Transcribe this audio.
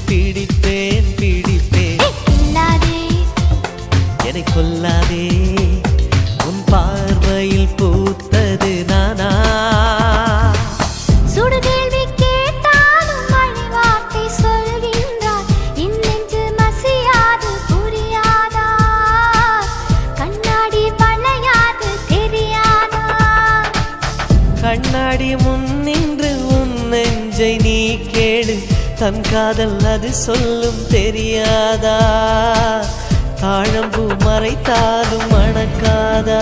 பிடிப்பேன் பிடிப்பேன். என்னை கொல்லாதே, உன் பார்வையில் பூத்தது நானா? சுடு கேள்வி கேட்டாலும் மழைவார்த்தை சொல்கின்றார், என் நெஞ்சு மசியாது புரியாதா? கண்ணாடி வளையாது தெரியாதா? கண்ணாடி முன் நின்று உன் நெஞ்சை நீ கேளு, தன் காதல் அது சொல்லும் தெரியாதா? தாழம்பூ மறைத்தாலும் மணக்காதா?